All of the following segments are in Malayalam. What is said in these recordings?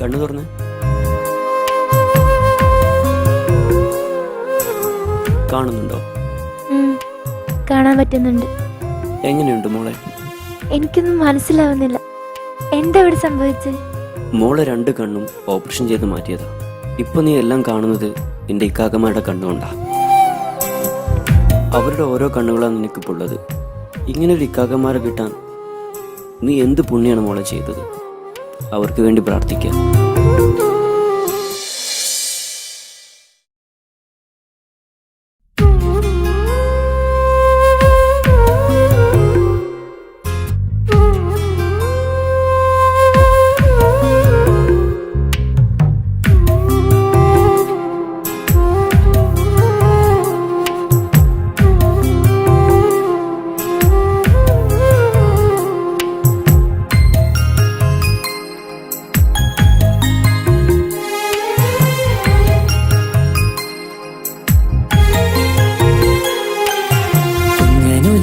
കണ്ണു തുറന്ന് കാണുന്നുണ്ടോ? കാണാൻ പറ്റുന്നുണ്ട്. എങ്ങനെയുണ്ട് മോളെ? എനിക്കൊന്നും മനസ്സിലാവുന്നില്ല. എന്താ ഇവിടെ സംഭവിച്ചത്? മോളെ 2 കണ്ണും ഓപ്പറേഷൻ ചെയ്ത് മാറ്റിയതാ. ഇപ്പൊ നീ എല്ലാം കാണുന്നത് നിന്റെ ഇക്കാക്കമാരുടെ കണ്ണുകൊണ്ടാ. അവരുടെ ഓരോ കണ്ണുകളാണ് നിനക്കിപ്പോൾ ഉള്ളത്. ഇങ്ങനെ ഒരു ഇക്കാക്കമാരെ കിട്ടാൻ നീ എന്ത് പുണ്യാണ് മോളെ ചെയ്തത്. അവർക്ക് വേണ്ടി പ്രാർത്ഥിക്കാം.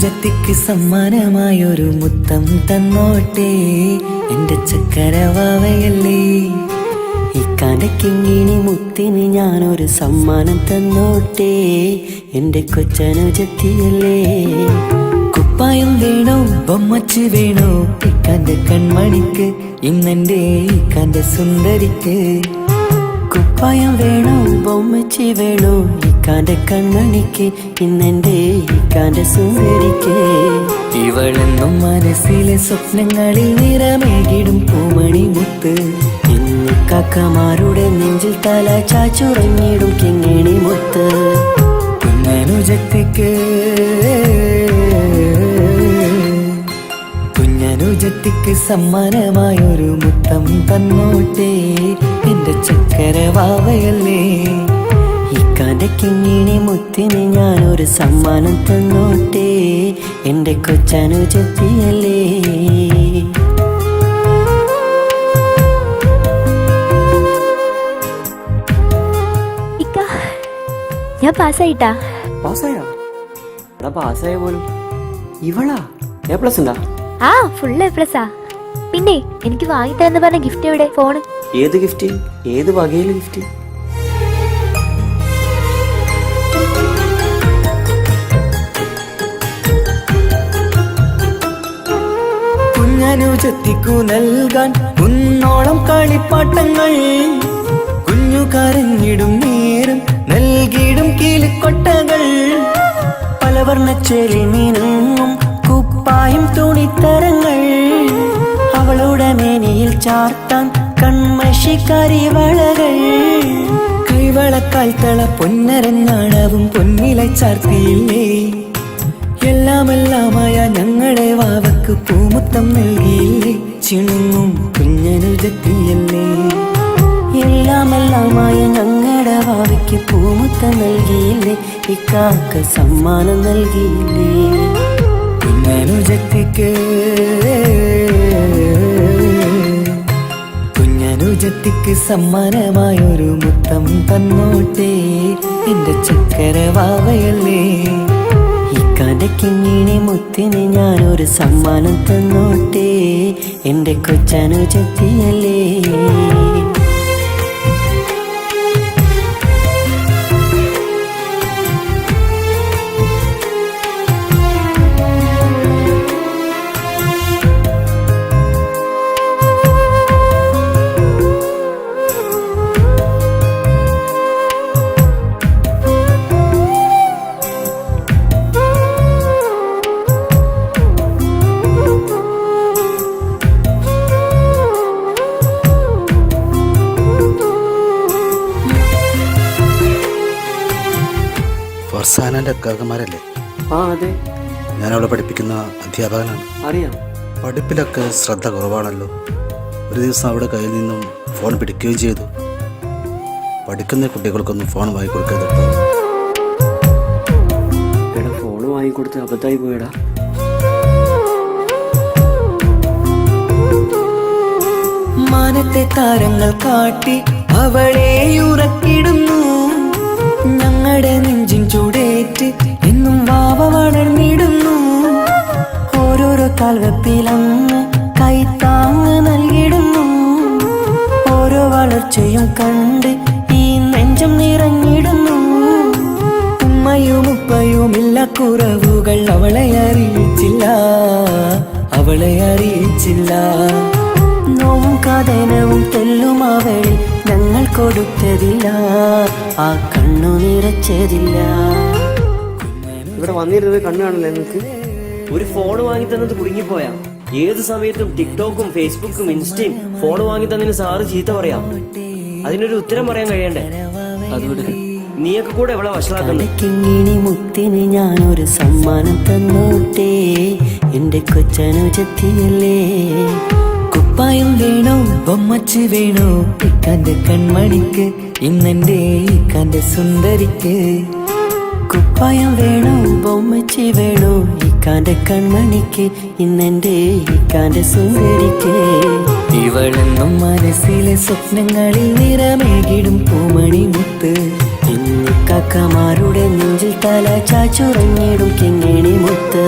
ജത്തിക്ക് സമ്മാനമായൊരു മുത്തം തന്നോട്ടെ എന്റെ ചക്കരവാവയല്ലേ. ഈ കടക്കിങ്ങിനി മുത്തിന് ഞാനൊരു സമ്മാനം തന്നോട്ടെ എന്റെ കൊച്ചനുജത്തിയല്ലേ. കുപ്പായം വേണോ ബൊമ്മച്ച് വേണോ ഇക്കാന്റെ കൺമണിക്ക്, ഇന്നെന്റെ ഇക്കാന്റെ സുന്ദരിക്ക്. കുപ്പായം വേണോ ബൊമ്മച്ചി വേണോ ഇക്കാന്റെ കൺമണിക്ക്, ഇന്നെന്റെ ഇക്കാന്റെ സുന്ദരിക്ക്. ഇവളെന്നും മനസ്സിലെ സ്വപ്നങ്ങളിൽ നിറമേകിടും പൂമണി മുത്ത്. ഇന്ന് കാക്കമാരുടെ നെഞ്ചിൽ തല ചാച്ചുറങ്ങിടും കിങ്ങിണി മുത്ത്. കുഞ്ഞനുജത്തിക്ക് കുഞ്ഞനുജത്തിക്ക് സമ്മാനമായൊരു മുത്തം തന്നോട്ടെ എന്റെ ചക്കരവാവയല്ലേ. ഇക്കാന്റെ കിങ്ങിണി മുത്തിന് ഞാനൊരു സമ്മാനം തന്നോട്ടെ എന്റെ കൊച്ചനുജത്തിയല്ലേ. ഞാൻ പാസ്സായിട്ടാ. പാസ്സായോ? പാസ്സായ പോലും ഇവളാ A+ ഉണ്ടാ? ആ ഫുൾ A+. പിന്നെ എനിക്ക് വാങ്ങിത്തരാന്ന് പറഞ്ഞ ഗിഫ്റ്റ് എവിടെ? ഫോണ്. ഏത് ഗിഫ്റ്റ്? ഏത് വകയിലെ ഗിഫ്റ്റ്? കുഞ്ഞനുജത്തിക്കു നൽകാൻ കുന്നോളം കളിപ്പാട്ടങ്ങൾ. കുഞ്ഞു കരഞ്ഞിടും നേരം നൽകിയിടും കീലിക്കൊട്ടകൾ. പലവർണ്ണച്ചേരി മീനും കുപ്പായും തുണിത്തരങ്ങൾ. അവളുടെ മേനിയിൽ ചാർത്താൻ കൺമഷി കരിവളകൾ. കൈവളക്കാൽ തള പൊന്നരഞ്ഞാണവും പൊന്നില ചാർത്തിയില്ലേ. എല്ലാമെല്ലാമായ ഞങ്ങളുടെ വാവക്ക് പൂമുത്തം നൽകിയില്ലേ. ചിണുങ്ങും കുഞ്ഞനുജത്തിയല്ലേ. എല്ലാമെല്ലാമായ ഞങ്ങളുടെ വാവയ്ക്ക് പൂമുത്തം നൽകിയില്ലേ. ഇക്കാക്ക സമ്മാനം നൽകിയില്ലേ. കുഞ്ഞനുജത്തിക്ക് കുഞ്ഞനുജത്തിക്ക് സമ്മാനമായൊരു മുത്തം തന്നോട്ടെ എന്റെ ചക്കരവാവയല്ലേ. ഇക്കാന്റെ കിങ്ങിണി മുത്തിന് ഞാനൊരു സമ്മാനം തന്നോട്ടെ എന്റെ കൊച്ചനുജത്തിയല്ലേ. ഫർസാനന്റെ അക്കാക്കന്മാരല്ലേ? ആ അതെ, ഞാനവളെ പഠിപ്പിക്കുന്ന അധ്യാപകനാണ്. അറിയാം. പഠിപ്പിലൊക്കെ ശ്രദ്ധ കുറവാണല്ലോ. ഒരു ദിവസം അവിടെ കയ്യിൽ നിന്നും ഫോൺ പിടിക്കുകയും ചെയ്തു. പഠിക്കുന്ന കുട്ടികൾക്കൊന്നും ഫോൺ വാങ്ങിക്കൊടുക്കരുത്. എടാ, ഫോൺ വാങ്ങിക്കൊടുത്ത് അബദ്ധമായി പോയടാ. മാനത്തെ താരങ്ങൾ കാട്ടി അവളെ ഉറക്കിടുന്നു. ഞങ്ങളുടെ നെഞ്ചിൻ ചൂടേറ്റ് എന്നും വാവ വളർന്നിടുന്നു. ഓരോരോ കാൽവെപ്പിലങ്ങ് കൈത്താങ്ങ് നൽകിടുന്നു. ഓരോ വളർച്ചയും കണ്ട് ഈ നെഞ്ചം നിറഞ്ഞിടുന്നു. ഉമ്മയും ഉപ്പയുമില്ല കുറവുകൾ അവളെ അറിയിച്ചില്ല, അവളെ അറിയിച്ചില്ല. നോവും കഥനവും തെല്ലും അവളിൽ ഞങ്ങൾ കൊടുത്തതില്ല, ആ കണ്ണു നിറച്ചതില്ല. ഇവിടെ വന്നിരുന്നത് കണ്ണു കാണില്ല നിങ്ങൾക്ക്. ഒരു ഫോൺ വാങ്ങി തന്നത് കുടുങ്ങിപ്പോയാ. ഏത് സമയത്തും ടിക്ടോക്കും ഫേസ്ബുക്കും ഇൻസ്റ്റയും ഫോൺ വാങ്ങി തന്നതിന് സാറ് ചീത്ത പറയാം. അതിനൊരു ഉത്തരം പറയാൻ കഴിയണ്ടേ? അതുകൊണ്ട് നീയൊക്കെ കൂടെ എവിടെ വഷളാക്കുന്നു. കിങ്ങിണി മുത്തിന് ഞാനൊരു സമ്മാനം തന്നോട്ടെ, എന്റെ കൊച്ചനുജത്തിയല്ലേ. കുപ്പായം വേണോ ബൊമ്മച്ച് വേണോ ഇക്കാന്റെ കൺമണിക്ക്, ഇന്നെന്റെ ഇക്കാന്റെ സുന്ദരിക്ക്. കുപ്പായം വേണോ ബൊമ്മച്ച് വേണോ ഇക്കാന്റെ കൺമണിക്ക്, ഇന്നെന്റെ ഇക്കാന്റെ സുന്ദരിക്ക്. ഇവളെന്നും മനസ്സിലെ സ്വപ്നങ്ങളിൽ നിറമേകിടും പൂമണി മുത്ത്. കാക്കമാരുടെ നെഞ്ചിൽ തല ചാച്ചുറങ്ങിടും കിങ്ങിണി മുത്ത്.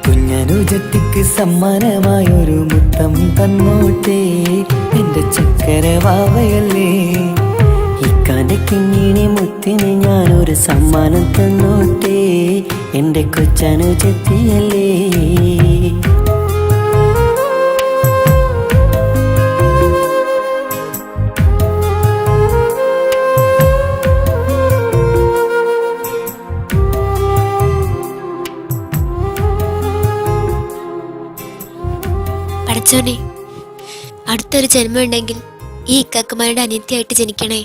കുഞ്ഞനുജത്തിക്ക് സമ്മാനമായൊരു മുത്തം തന്നോട്ടെ, എന്റെ ചക്കര വാവയല്ലേ. ഇക്കാന്റെ കിങ്ങിണി മുത്തിന് ഞാനൊരു സമ്മാനം തന്നോട്ടെ, എന്റെ കൊച്ചനുജത്തിയല്ലേ. പഠിച്ചോനെ, അടുത്തൊരു ജന്മം ഉണ്ടെങ്കിൽ ഈ ഇക്കാക്കമാരുടെ അനിത്യമായിട്ട് ജനിക്കണേ.